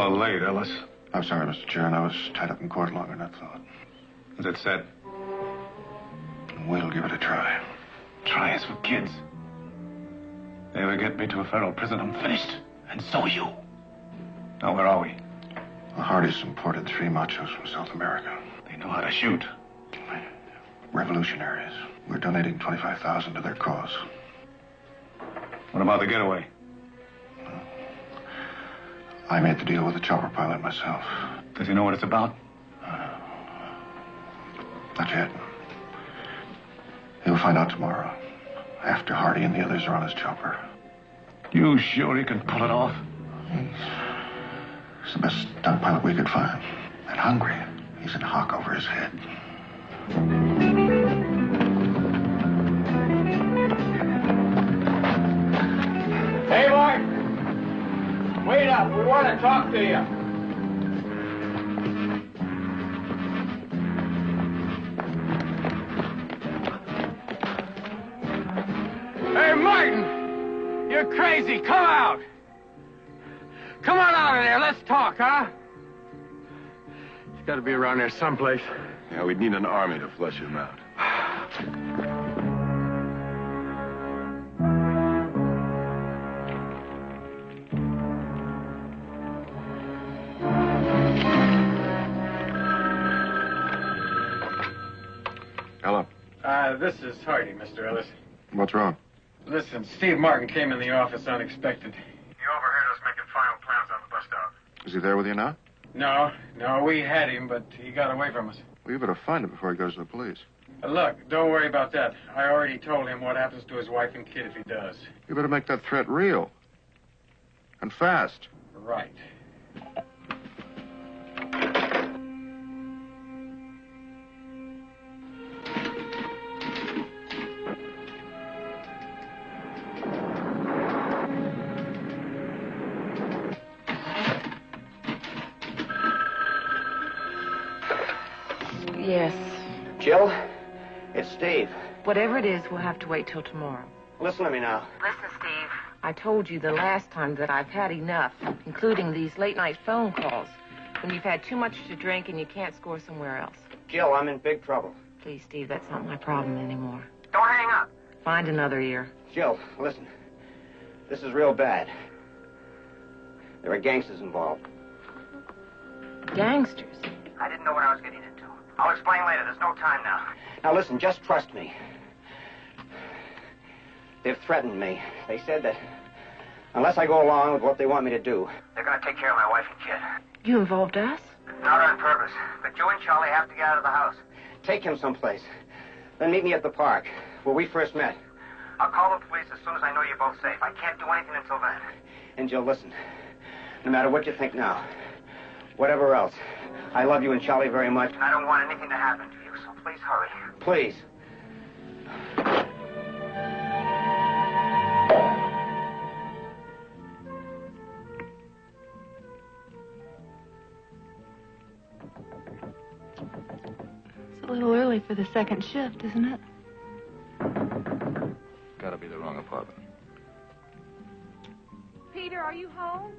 little late, Ellis. I'm sorry, Mr. Chairman. I was tied up in court longer than I thought. Is it set? We'll give it a try. Try us for kids. They ever get me to a federal prison, I'm finished. And so are you. Now, where are we? The Hardys imported 3 machos from South America. They know how to shoot. Revolutionaries. We're donating $25,000 to their cause. What about the getaway? I made the deal with the chopper pilot myself. Does he know what it's about? Not yet. He'll find out tomorrow, after Hardy and the others are on his chopper. You sure he can pull it off? He's the best stunt pilot we could find. And hungry. He's in hock over his head. Hey, Martin. Wait up. We want to talk to you. Hey, Martin. You're crazy. Come out. Come on out of there. Let's talk, huh? He's got to be around there someplace. Yeah, we'd need an army to flush him out. Hello. This is Hardy, Mr. Ellis. What's wrong? Listen, Steve Martin came in the office unexpected. He overheard us making final plans on the bus stop. Is he there with you now? No, we had him, but he got away from us. Well, you better find him before he goes to the police. Look, don't worry about that. I already told him what happens to his wife and kid if he does. You better make that threat real. And fast. Right. Yes. Jill, it's Steve. Whatever it is, we'll have to wait till tomorrow. Listen to me now. Listen, Steve. I told you the last time that I've had enough, including these late-night phone calls, when you've had too much to drink and you can't score somewhere else. Jill, I'm in big trouble. Please, Steve, that's not my problem anymore. Don't hang up. Find another ear. Jill, listen. This is real bad. There are gangsters involved. Gangsters? I didn't know what I was getting into. I'll explain later. There's no time now. Now, listen, just trust me. They've threatened me. They said that unless I go along with what they want me to do, they're going to take care of my wife and kid. You involved us? Not on purpose. But you and Charlie have to get out of the house. Take him someplace. Then meet me at the park, where we first met. I'll call the police as soon as I know you're both safe. I can't do anything until then. And Jill, listen. No matter what you think now, whatever else, I love you and Charlie very much, and I don't want anything to happen to you, so please hurry. Please. It's a little early for the second shift, isn't it? Gotta be the wrong apartment. Peter, are you home?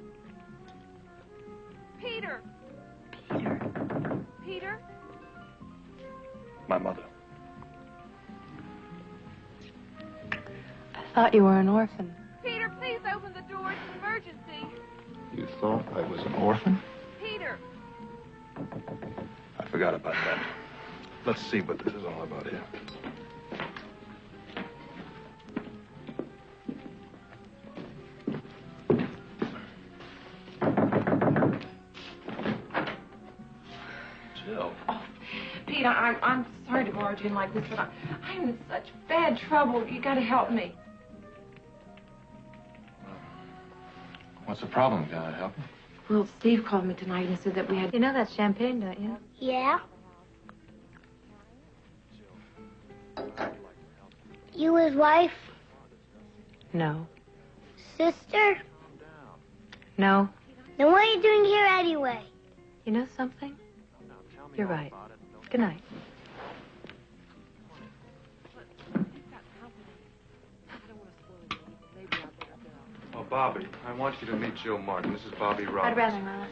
Peter! Peter. Peter? My mother. I thought you were an orphan. Peter, please open the door. It's an emergency. You thought I was an orphan? Peter! I forgot about that. Let's see what this is all about here. Jill. Oh, Pete, I'm sorry to barge in like this, but I'm in such bad trouble. You got to help me. What's the problem? Can I help you? Well, Steve called me tonight and said that we had... You know that's champagne, don't you? Yeah? You his wife? No. Sister? No. Then what are you doing here anyway? You know something? You're right. Good night. Oh, Bobby, I want you to meet Jill Martin. This is Bobby Roberts. I'd rather not.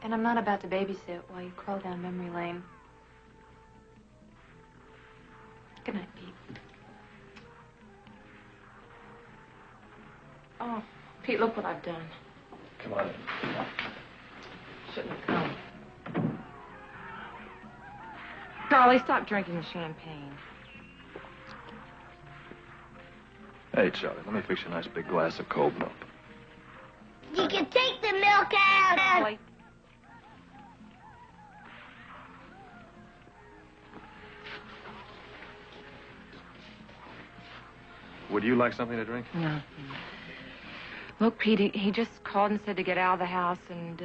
And I'm not about to babysit while you crawl down memory lane. Good night, Pete. Oh, Pete, look what I've done. Come on in. Shouldn't have come. Charlie, stop drinking the champagne. Hey, Charlie, let me fix you a nice big glass of cold milk. You can take the milk out. Charlie. Would you like something to drink? No. Look, Pete, he just called and said to get out of the house, and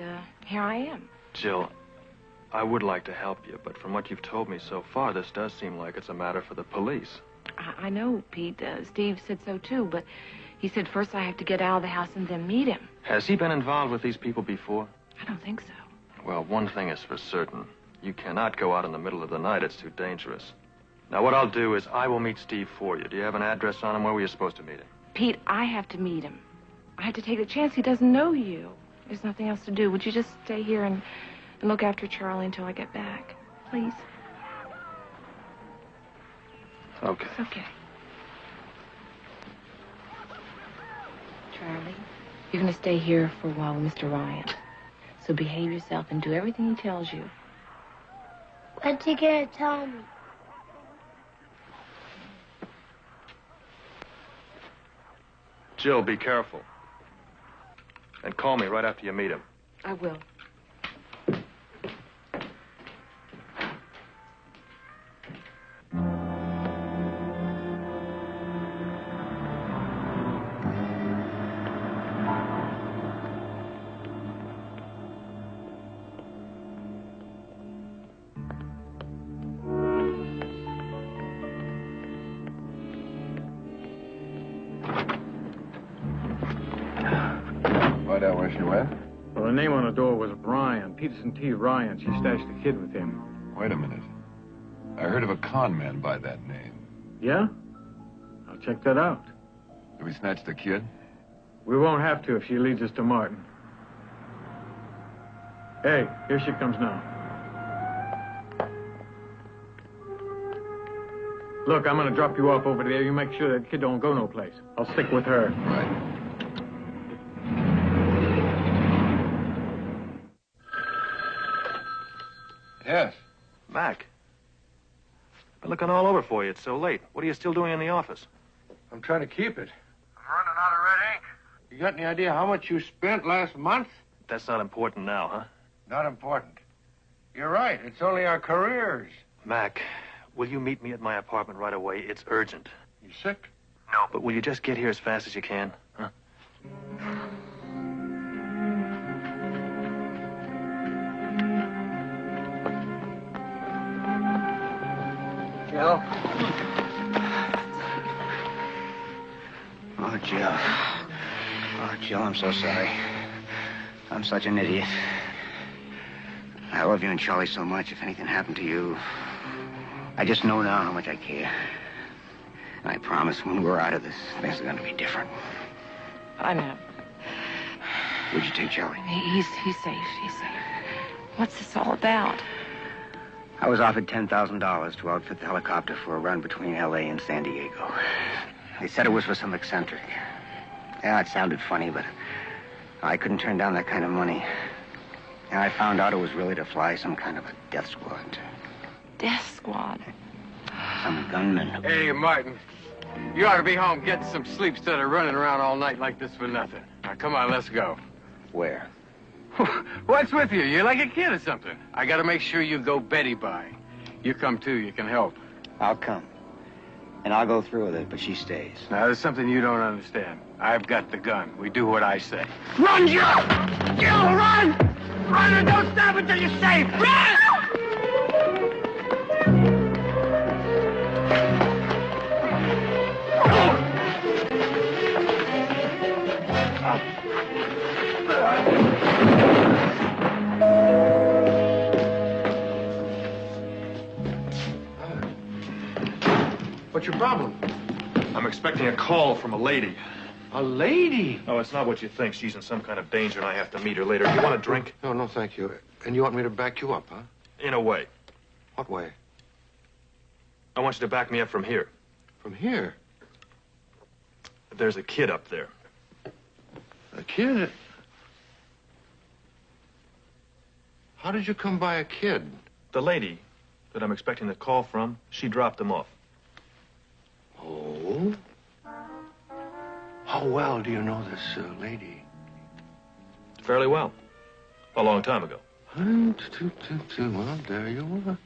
here I am. Jill, I would like to help you, but from what you've told me so far, this does seem like it's a matter for the police. I know, Pete. Steve said so, too, but he said first I have to get out of the house and then meet him. Has he been involved with these people before? I don't think so. Well, one thing is for certain. You cannot go out in the middle of the night. It's too dangerous. Now, what I'll do is I will meet Steve for you. Do you have an address on him? Where were you supposed to meet him? Pete, I have to meet him. I had to take the chance he doesn't know you. There's nothing else to do. Would you just stay here and look after Charlie until I get back? Please? Okay. It's okay. Charlie, you're going to stay here for a while with Mr. Ryan. So behave yourself and do everything he tells you. What's he gonna tell me? Jill, be careful. And call me right after you meet him. I will. Find out where she went? Well, the name on the door was Ryan. Peterson T. Ryan. She stashed the kid with him. Wait a minute. I heard of a con man by that name. Yeah? I'll check that out. Did we snatch the kid? We won't have to if she leads us to Martin. Hey, here she comes now. Look, I'm gonna drop you off over there. You make sure that kid don't go no place. I'll stick with her. Right. Yes. Mac. Been looking all over for you. It's so late. What are you still doing in the office? I'm trying to keep it. I'm running out of red ink. You got any idea how much you spent last month? That's not important now, huh? Not important. You're right. It's only our careers. Mac, will you meet me at my apartment right away? It's urgent. You sick? No, but will you just get here as fast as you can? Huh? Jill? Oh, Jill. Oh, Jill, I'm so sorry. I'm such an idiot. I love you and Charlie so much. If anything happened to you, I just know now how much I care. And I promise when we're out of this, things are going to be different. I know. Would you take Charlie? He's safe. He's safe. What's this all about? I was offered $10,000 to outfit the helicopter for a run between L.A. and San Diego. They said it was for some eccentric. Yeah, it sounded funny, but I couldn't turn down that kind of money. And I found out it was really to fly some kind of a death squad. Death squad? Some gunman. Hey, Martin. You ought to be home getting some sleep instead of running around all night like this for nothing. Now, come on, let's go. Where? What's with you? You're like a kid or something. I gotta make sure you go Betty by. You come too, you can help. I'll come. And I'll go through with it, but she stays. Now, there's something you don't understand. I've got the gun. We do what I say. Run, Jill! Jill, run! Run and don't stop until you're safe! Run! What's your problem? I'm expecting a call from a lady. A lady? Oh, it's not what you think. She's in some kind of danger, and I have to meet her later. Do you want a drink? No, thank you. And you want me to back you up, huh? In a way. What way? I want you to back me up from here. From here? There's a kid up there. A kid? How did you come by a kid? The lady that I'm expecting the call from, she dropped him off. Oh? How well do you know this lady? Fairly well. A long time ago. Well, there you are.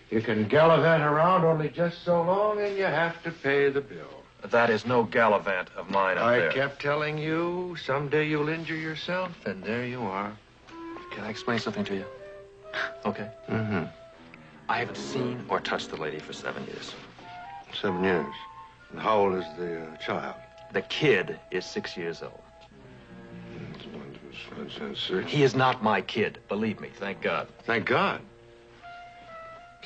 You can gallivant around only just so long, and you have to pay the bill. That is no gallivant of mine up there. I kept telling you, someday you'll injure yourself, and there you are. Can I explain something to you? Okay. Mm-hmm. I haven't seen or touched the lady for 7 years. 7 years. And how old is the child? The kid is 6 years old. Six. He is not my kid, believe me, thank God. Thank God.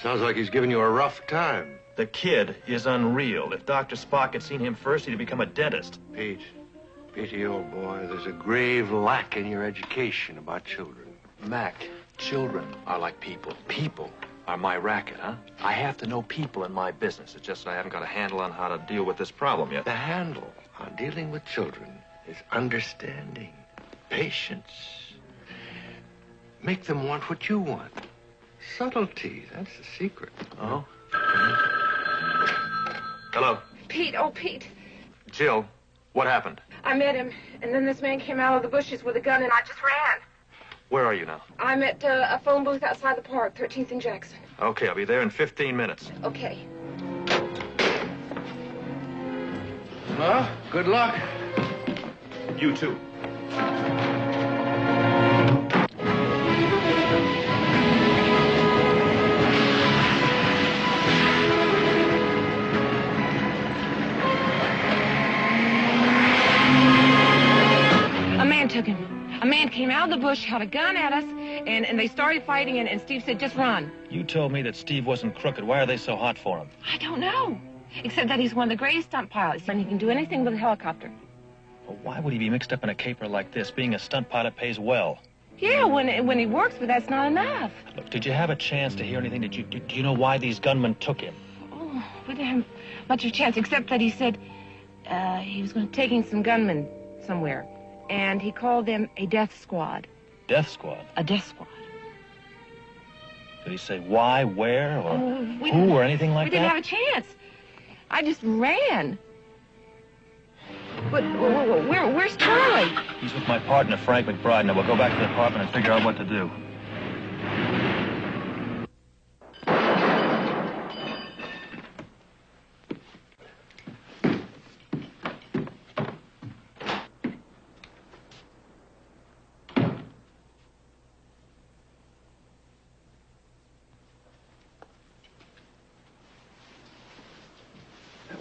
Sounds like he's giving you a rough time. The kid is unreal. If Dr. Spock had seen him first, he'd have become a dentist. Petey, old boy, there's a grave lack in your education about children. Mac, children are like people. People are my racket, huh? I have to know people in my business. It's just that I haven't got a handle on how to deal with this problem yet. The handle on dealing with children is understanding, patience. Make them want what you want. Subtlety, that's the secret. Oh? Hello? Pete, oh, Pete. Jill, what happened? I met him, and then this man came out of the bushes with a gun, and I just ran. Where are you now? I'm at a phone booth outside the park, 13th and Jackson. Okay, I'll be there in 15 minutes. Okay. Well, good luck. You too. A man took him. A man came out of the bush, held a gun at us, and they started fighting, and Steve said, just run. You told me that Steve wasn't crooked. Why are they so hot for him? I don't know. Except that he's one of the greatest stunt pilots, and he can do anything with a helicopter. Well, why would he be mixed up in a caper like this? Being a stunt pilot pays well. Yeah, when he works, but that's not enough. Look, did you have a chance to hear anything? Do you know why these gunmen took him? Oh, we didn't have much of a chance, except that he said he was going to taking some gunmen somewhere. And he called them a death squad. Death squad? A death squad. Did he say why, where, or who, or anything like that? We didn't have a chance. I just ran. But where's Charlie? He's with my partner, Frank McBride. Now we'll go back to the apartment and figure out what to do.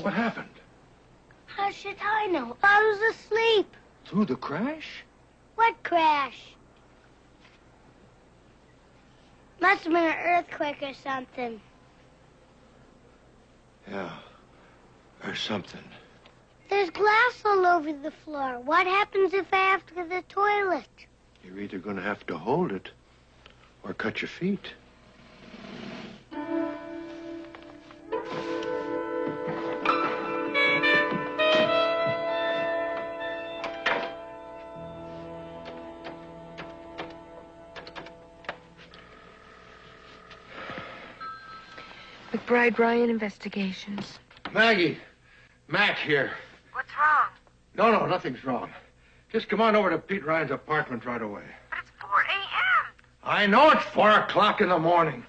What happened? How should I know? I was asleep. Through the crash? What crash? Must have been an earthquake or something. Yeah, or something. There's glass all over the floor. What happens if I have to go to the toilet? You're either going to have to hold it or cut your feet. McBride Ryan Investigations. Maggie, Mac here. What's wrong? No, nothing's wrong. Just come on over to Pete Ryan's apartment right away. But it's 4 a.m. I know it's 4 o'clock in the morning.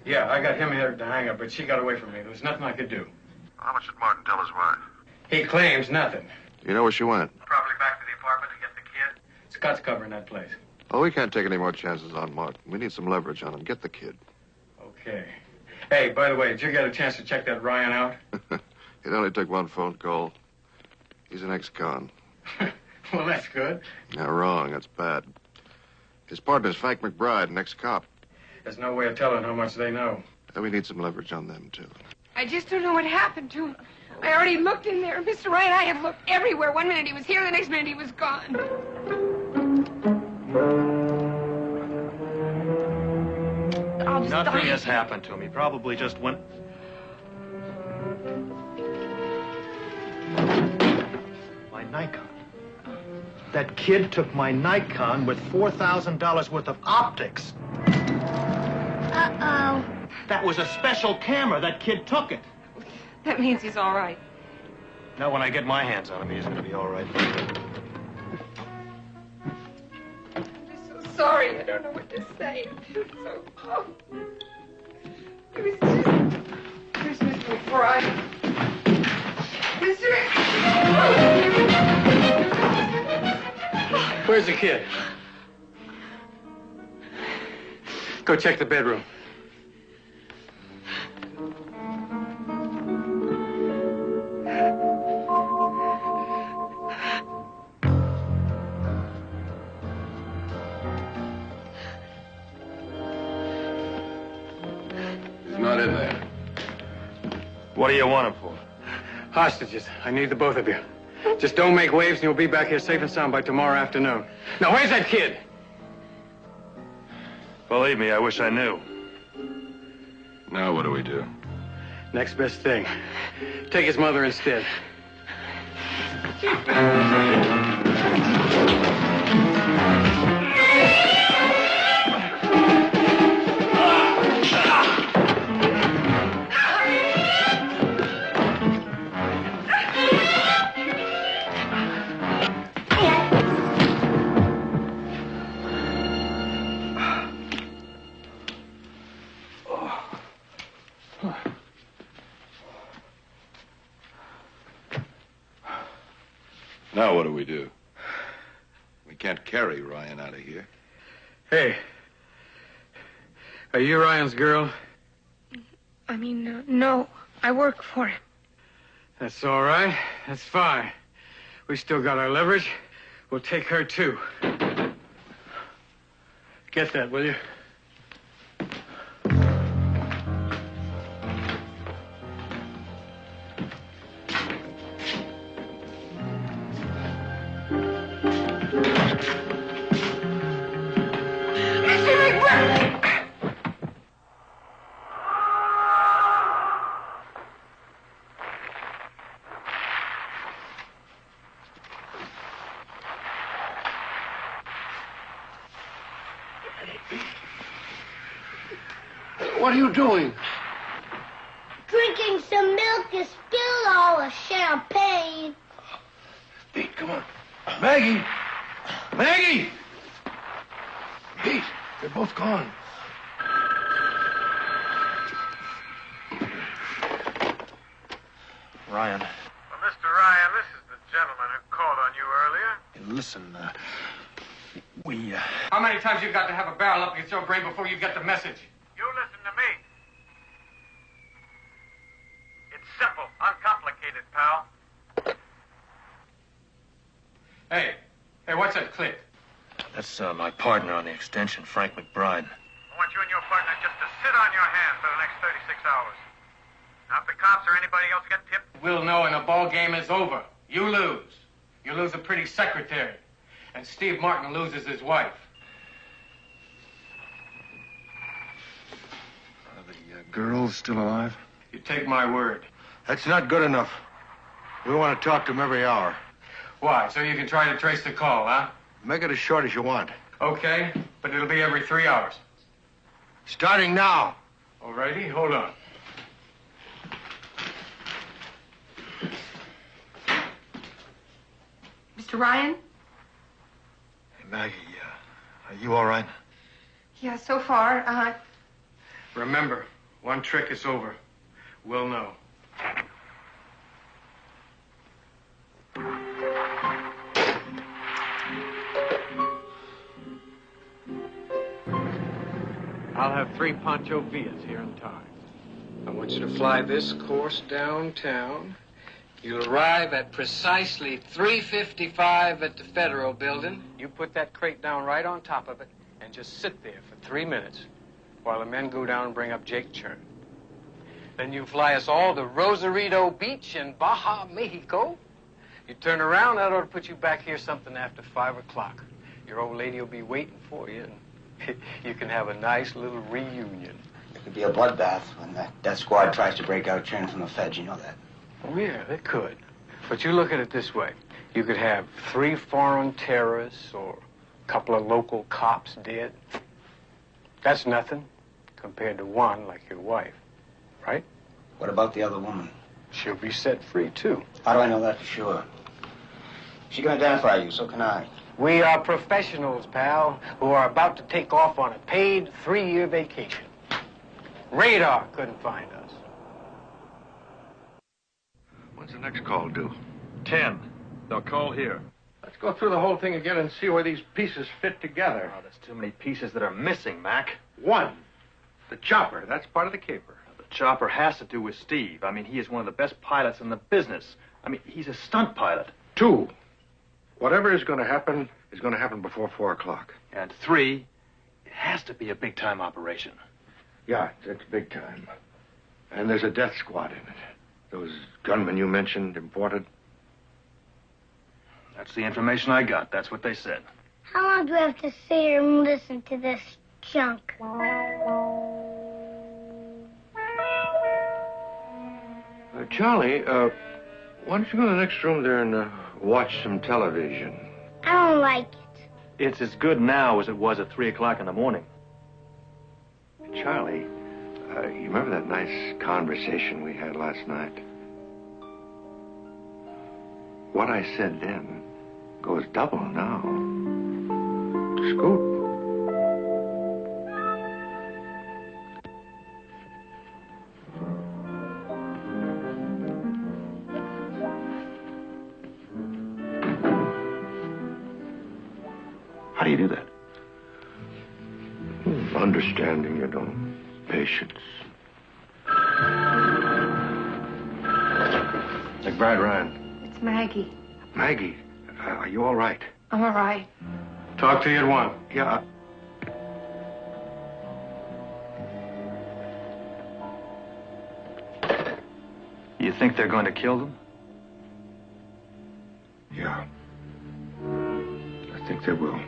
Yeah, I got him here at the hangar, but she got away from me. There was nothing I could do. How much did Martin tell his wife? He claims nothing. You know where she went? Probably back to the apartment to get the kid. Scott's covering that place. Oh, we can't take any more chances on Martin. We need some leverage on him. Get the kid. Okay. Hey, by the way, did you get a chance to check that Ryan out? It only took one phone call. He's an ex-con. Well, that's good. No, wrong. That's bad. His partner's Frank McBride, an ex-cop. There's no way of telling how much they know. And we need some leverage on them, too. I just don't know what happened to him. I already looked in there. Mr. Ryan, I have looked everywhere. One minute he was here, the next minute he was gone. Nothing has happened to him. He probably just went... My Nikon. That kid took my Nikon with $4,000 worth of optics. Uh-oh. That was a special camera. That kid took it. That means he's all right. Now, when I get my hands on him, he's going to be all right. I'm so sorry. I don't know what to say. It was just... Here's Mr. McBride. Where's the kid? Go check the bedroom. He's not in there. What do you want him for? Hostages. I need the both of you. Just don't make waves and you'll be back here safe and sound by tomorrow afternoon. Now, where's that kid? Believe me, I wish I knew. Now what do we do? Next best thing. Take his mother instead. Now what do we do? We can't carry Ryan out of here. Hey. Are you Ryan's girl? I mean, no. I work for him. That's all right. That's fine. We still got our leverage. We'll take her, too. Get that, will you? What are you doing? Drinking some milk and spilled all the champagne. Pete, come on. Maggie! Maggie! Pete, they're both gone. Ryan. Well, Mr. Ryan, this is the gentleman who called on you earlier. Hey, listen, How many times you got to have a barrel up against your brain before you get the message? You listen to me. It's simple, uncomplicated, pal. Hey, what's that clip? That's my partner on the extension, Frank McBride. I want you and your partner just to sit on your hands for the next 36 hours. Now, if the cops or anybody else get tipped... We'll know when the ball game is over. You lose. You lose a pretty secretary. And Steve Martin loses his wife. Are the girls still alive? You take my word. That's not good enough. We want to talk to them every hour. Why? So you can try to trace the call, huh? Make it as short as you want. Okay, but it'll be every 3 hours. Starting now. All righty, hold on. Mr. Ryan? Hey, Maggie, are you all right? Yeah, so far, Remember, one trick is over. We'll know. I'll have 3 Pancho Villas here in time. I want you to fly this course downtown. You'll arrive at precisely 3:55 at the Federal Building. You put that crate down right on top of it and just sit there for 3 minutes while the men go down and bring up Jake Chern. Then you fly us all to Rosarito Beach in Baja, Mexico. You turn around, that ought to put you back here something after 5 o'clock. Your old lady will be waiting for you, and you can have a nice little reunion. It could be a bloodbath when that death squad tries to break out training from the feds. You know that. Oh, yeah, they could. But you look at it this way. You could have 3 foreign terrorists or a couple of local cops dead. That's nothing compared to one like your wife, right? What about the other woman? She'll be set free, too. How do I know that for sure? She can identify you, so can I. We are professionals, pal, who are about to take off on a paid 3-year vacation. Radar couldn't find us. When's the next call due? 10. They'll call here. Let's go through the whole thing again and see where these pieces fit together. Oh, there's too many pieces that are missing, Mac. One, the chopper. That's part of the caper. The chopper has to do with Steve. I mean, he is one of the best pilots in the business. I mean, he's a stunt pilot. 2, whatever is going to happen before 4 o'clock. And 3, it has to be a big-time operation. Yeah, it's big time. And there's a death squad in it. Those gunmen you mentioned imported. That's the information I got. That's what they said. How long do we have to sit here and listen to this junk? Charlie, why don't you go to the next room there and watch some television? I don't like it. It's as good now as it was at 3 o'clock in the morning. Charlie, you remember that nice conversation we had last night? What I said then goes double now. Scoot. How do you do that? Understanding, you know. Patience. McBride Ryan. It's Maggie. Maggie, are you all right? I'm all right. Talk to you at 1. Yeah. You think they're going to kill them? Yeah. I think they will.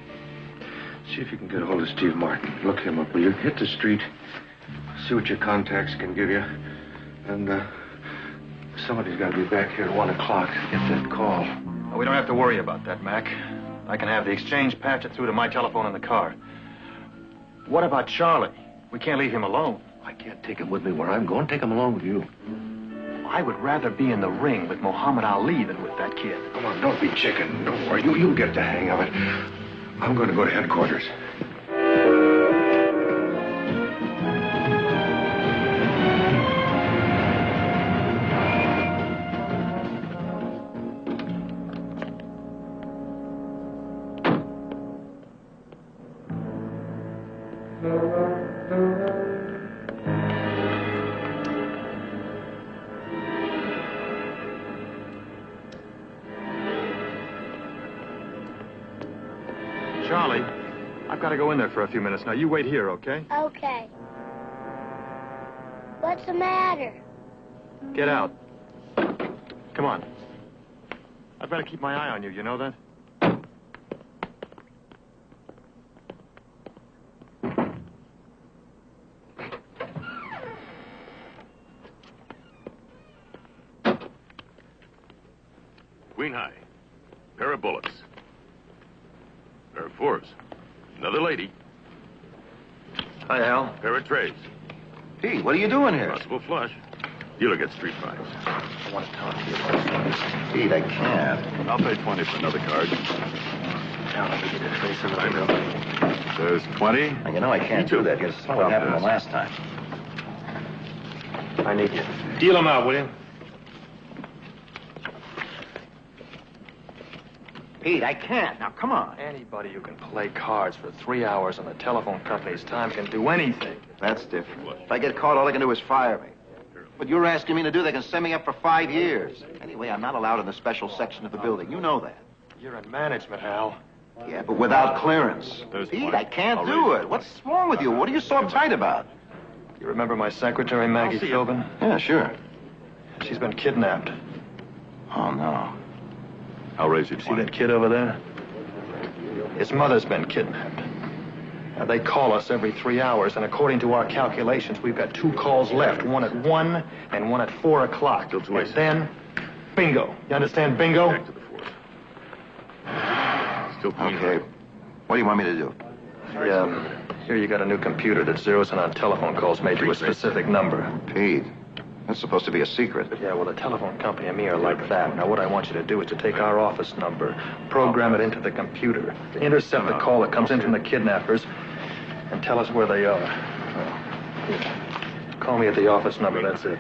See if you can get a hold of Steve Martin. Look him up, will you? Hit the street. See what your contacts can give you. And, somebody's got to be back here at 1 o'clock to get that call. We don't have to worry about that, Mac. I can have the exchange patch it through to my telephone in the car. What about Charlie? We can't leave him alone. I can't take him with me where I'm going. Take him along with you. I would rather be in the ring with Muhammad Ali than with that kid. Come on, don't be chicken. Don't worry. You'll get the hang of it. I'm going to go to headquarters. Charlie, I've got to go in there for a few minutes. Now, you wait here, okay? Okay. What's the matter? Get out. Come on. I've got to keep my eye on you, you know that? Queen high. Pair of bullets. Pair of 4s. Another lady. Hi, Al. Pair of trays. Pete, what are you doing here? Possible flush. Dealer gets street fights. I want to talk to you about something. Pete, I can't. I'll pay 20 for another card. Now, let me get a trace of it. I know. There's 20. You know I can't do that because that's what happened the last time. I need you. Deal them out, will you? Pete, I can't. Now, come on. Anybody who can play cards for 3 hours on the telephone company's time can do anything. That's different. If I get caught, all they can do is fire me. What you're asking me to do, they can send me up for 5 years. Anyway, I'm not allowed in the special section of the building. You know that. You're in management, Al. Yeah, but without clearance. There's Pete, 20. I can't I'll do raise it. What's wrong with you? What are you so uptight about? You remember my secretary, Maggie Philbin? Yeah, sure. She's been kidnapped. Oh, no. I'll raise you See that kid over there? His mother's been kidnapped. Now, they call us every 3 hours, and according to our calculations, we've got 2 calls left, one at 1 and one at 4 o'clock. Still too late. And then, bingo. You understand bingo? Back to the force. Still Queen High. Okay. What do you want me to do? Yeah. Here you got a new computer that zeroes in on telephone calls made to a specific number. Pete, that's supposed to be a secret. Yeah, well, the telephone company and me are like that. Now, what I want you to do is to take our office number, program it into the computer, intercept the call that comes in from the kidnappers, and tell us where they are. Call me at the office number, that's it.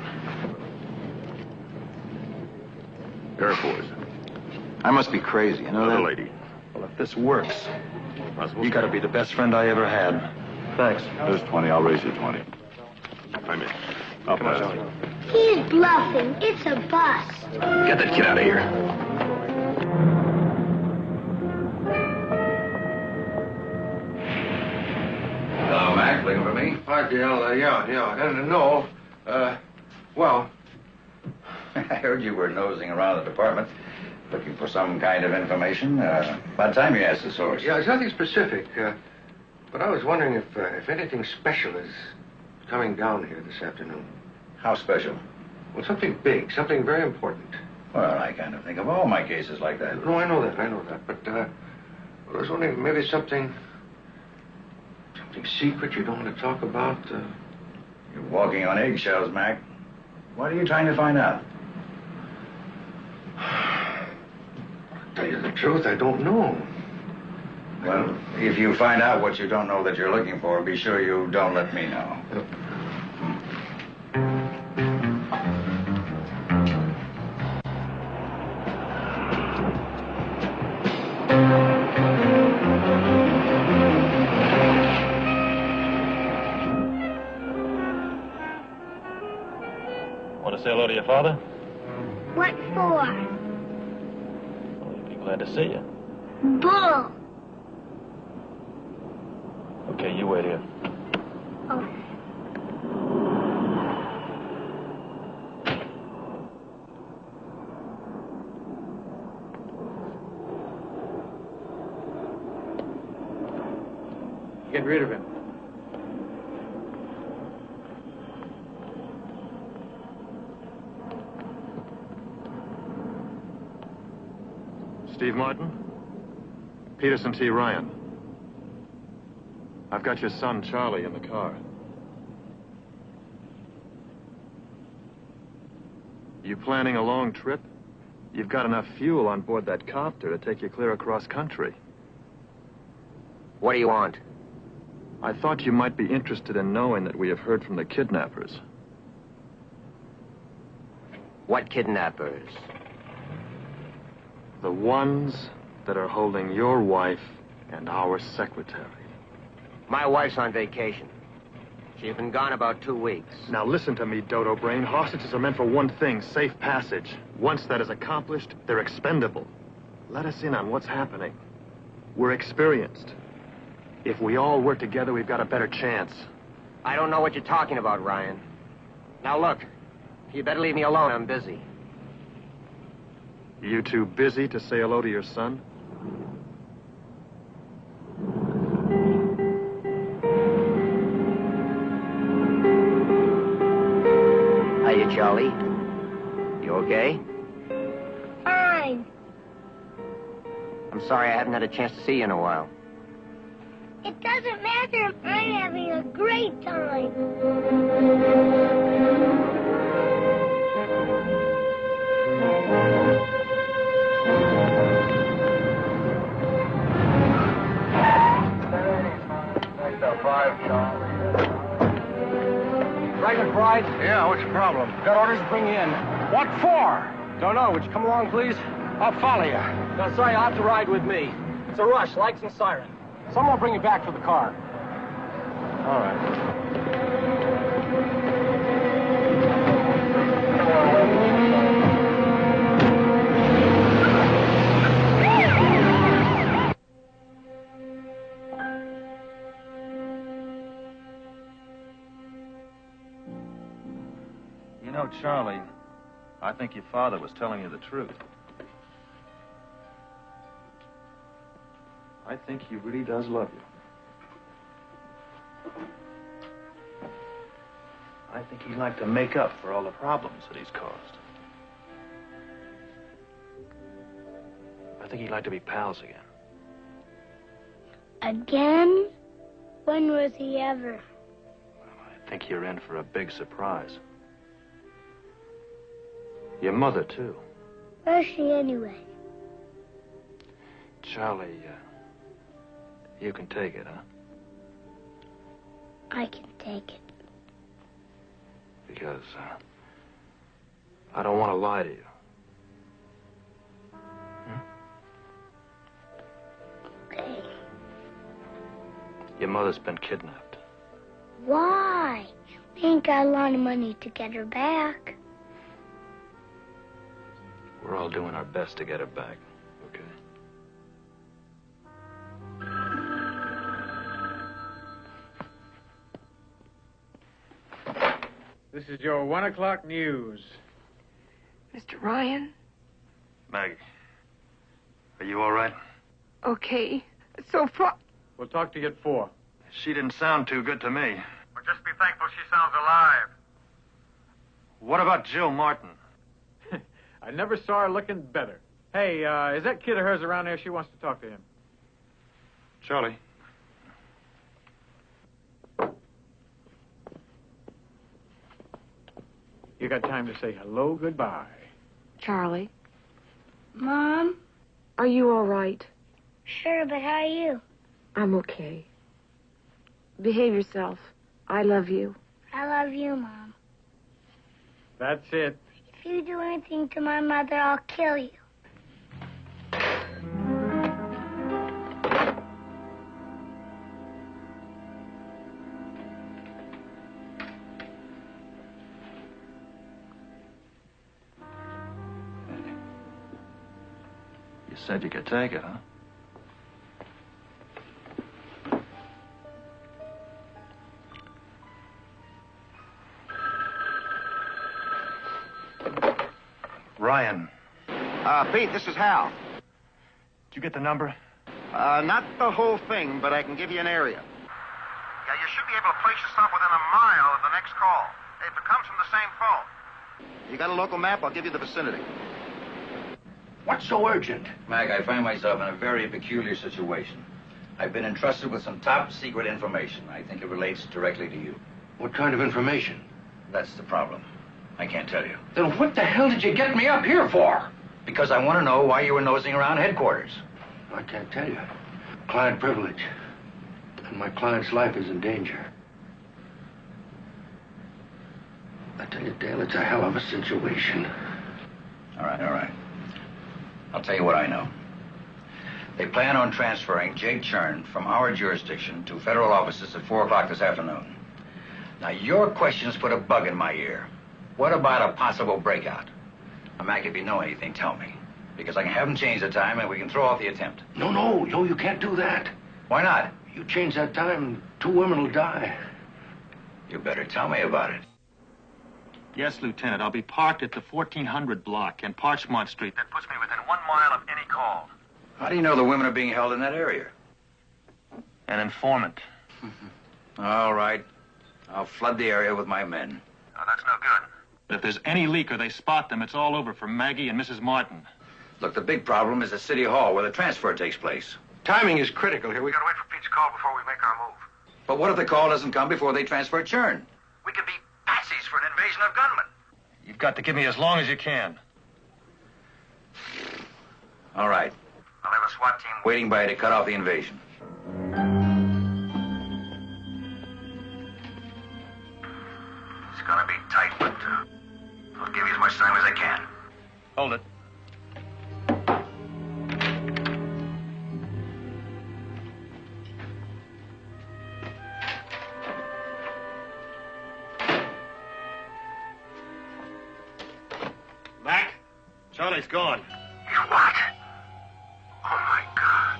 Air Force. I must be crazy, you know Another that? lady. Well, if this works, Possible. you gotta be the best friend I ever had. Thanks. There's 20. I'll raise you 20. I'm in. I'll pass it. He's bluffing. It's a bust. Get that kid out of here. Hello, Mac. Looking for me? Hi, Dale. Yeah. No. Well, I heard you were nosing around the department, looking for some kind of information. About time you asked the source. yeah, it's nothing specific. But I was wondering if anything special is coming down here this afternoon. How special? Well, something big, something very important. Well, I kind of think of all my cases like that. No, I know that. But I was wondering if maybe something secret you don't want to talk about. You're walking on eggshells, Mac. What are you trying to find out? To tell you the truth, I don't know. Well, if you find out what you don't know that you're looking for, be sure you don't let me know. Want to say hello to your father? What for? Well, he'd be glad to see you. Bull. Okay, you wait here. Oh. Get rid of him. Steve Martin? Peterson T. Ryan. I've got your son, Charlie, in the car. You planning a long trip? You've got enough fuel on board that copter to take you clear across country. What do you want? I thought you might be interested in knowing that we have heard from the kidnappers. What kidnappers? The ones that are holding your wife and our secretary. My wife's on vacation. She's been gone about 2 weeks. Now listen to me, Dodo Brain. Hostages are meant for one thing, safe passage. Once that is accomplished, they're expendable. Let us in on what's happening. We're experienced. If we all work together, we've got a better chance. I don't know what you're talking about, Ryan. Now look, you better leave me alone. I'm busy. You too busy to say hello to your son? Hiya, Charlie. You okay? Fine. I'm sorry I haven't had a chance to see you in a while. It doesn't matter. I'm having a great time. Dragon Pride? Yeah, what's the problem? Got orders to bring you in. What for? Don't know. Would you come along, please? I'll follow you. No, sorry, you'll have to ride with me. It's a rush, lights and siren. Someone will bring you back for the car. All right. know, Charlie, I think your father was telling you the truth. I think he really does love you. I think he'd like to make up for all the problems that he's caused. I think he'd like to be pals again. Again? When was he ever? I think you're in for a big surprise. Your mother, too. Where's she anyway? Charlie, you can take it, huh? I can take it. Because, I don't want to lie to you. Okay. Your mother's been kidnapped. Why? We ain't got a lot of money to get her back. We're all doing our best to get her back, okay? This is your 1 o'clock news. Mr. Ryan? Maggie, are you all right? Okay. So far... We'll talk to you at 4. She didn't sound too good to me. Well, just be thankful she sounds alive. What about Jill Martin? I never saw her looking better. Hey, is that kid of hers around there? She wants to talk to him. Charlie. You got time to say hello, goodbye. Charlie, Mom? are you all right? Sure, but how are you? I'm okay. Behave yourself. I love you. I love you, Mom. That's it. If you do anything to my mother, I'll kill you. You said you could take it, huh? Ryan. Pete, this is Hal. Did you get the number? Not the whole thing, but I can give you an area. Yeah, you should be able to place yourself within a mile of the next call. If it comes from the same phone. You got a local map? I'll give you the vicinity. What's so urgent? Mac, I find myself in a very peculiar situation. I've been entrusted with some top secret information. I think it relates directly to you. What kind of information? That's the problem. I can't tell you. Then what the hell did you get me up here for? Because I want to know why you were nosing around headquarters. I can't tell you. Client privilege. And my client's life is in danger. I tell you, Dale, it's a hell of a situation. All right. I'll tell you what I know. They plan on transferring Jake Chern from our jurisdiction to federal offices at 4 o'clock this afternoon. Now, your questions put a bug in my ear. What about a possible breakout? Now, Mac, if you know anything, tell me. Because I can have them change the time and we can throw off the attempt. No, you can't do that. Why not? You change that time, 2 women will die. You better tell me about it. Yes, Lieutenant. I'll be parked at the 1400 block and Parchmont Street. That puts me within 1 mile of any call. How do you know the women are being held in that area? An informant. All right. I'll flood the area with my men. Oh, that's no good. If there's any leak or they spot them, it's all over for Maggie and Mrs. Martin. Look, the big problem is the City Hall where the transfer takes place. Timing is critical here. We gotta wait for Pete's call before we make our move. But what if the call doesn't come before they transfer Chern? We could be patsies for an invasion of gunmen. You've got to give me as long as you can. All right. I'll have a SWAT team Waiting by you to cut off the invasion. It's gonna be tight, but I'll give you as much time as I can. Hold it. Mac, Charlie's gone. What? Oh, my God.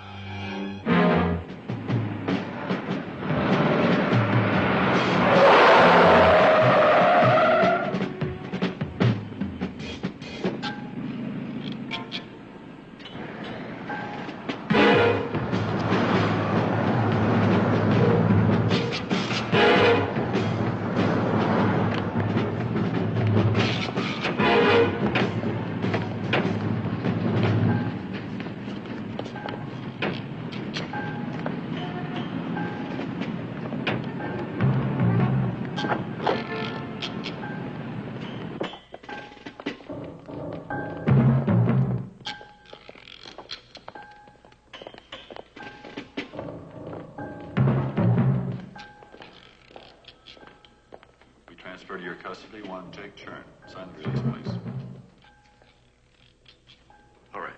your custody, one Jake Chern. Sign the release, please. All right.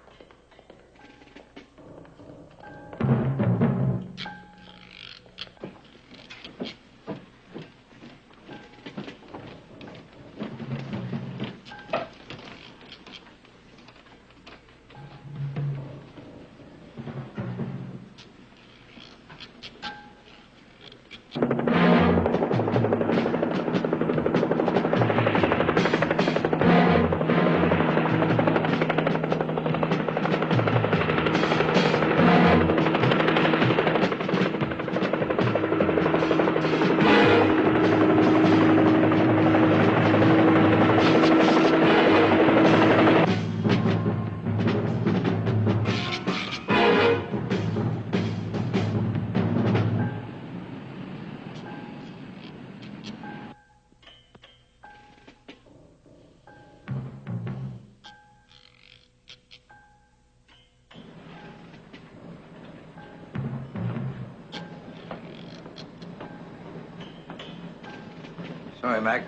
Sorry, Mac.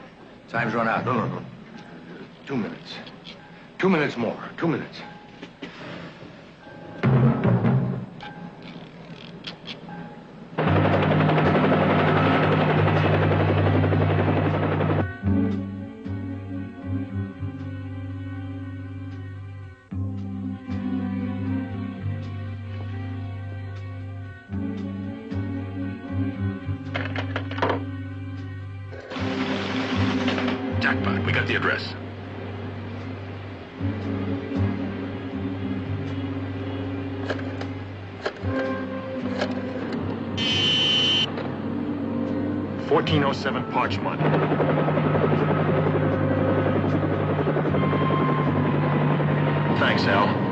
Time's run out. No. 2 minutes. 2 minutes more. 2 minutes. Jackpot, we got the address. $1407 Parchment. Thanks, Al.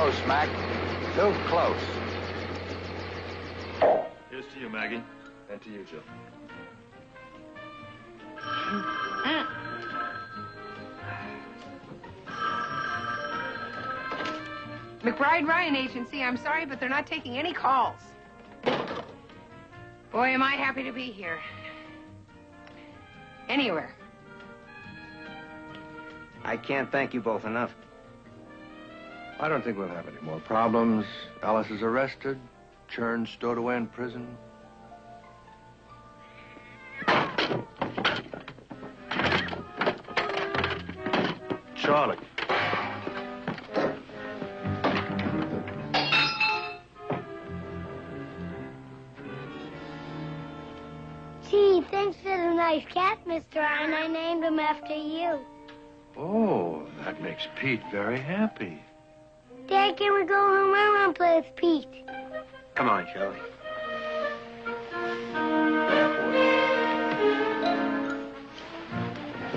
close, Mac. Too close. Here's to you, Maggie. And to you, Joe. McBride Ryan Agency, I'm sorry, but they're not taking any calls. Boy, am I happy to be here. Anywhere. I can't thank you both enough. I don't think we'll have any more problems. Alice is arrested. Chern stowed away in prison. Charlie. Gee, thanks for the nice cat, Mr. Ryan. I named him after you. Oh, that makes Pete very happy. Dad, can we go home? I want to play with Pete. Come on, Charlie.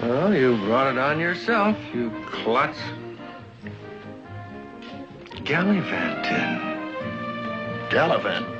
Well, you brought it on yourself, you klutz. Gallivantin. Gallivant.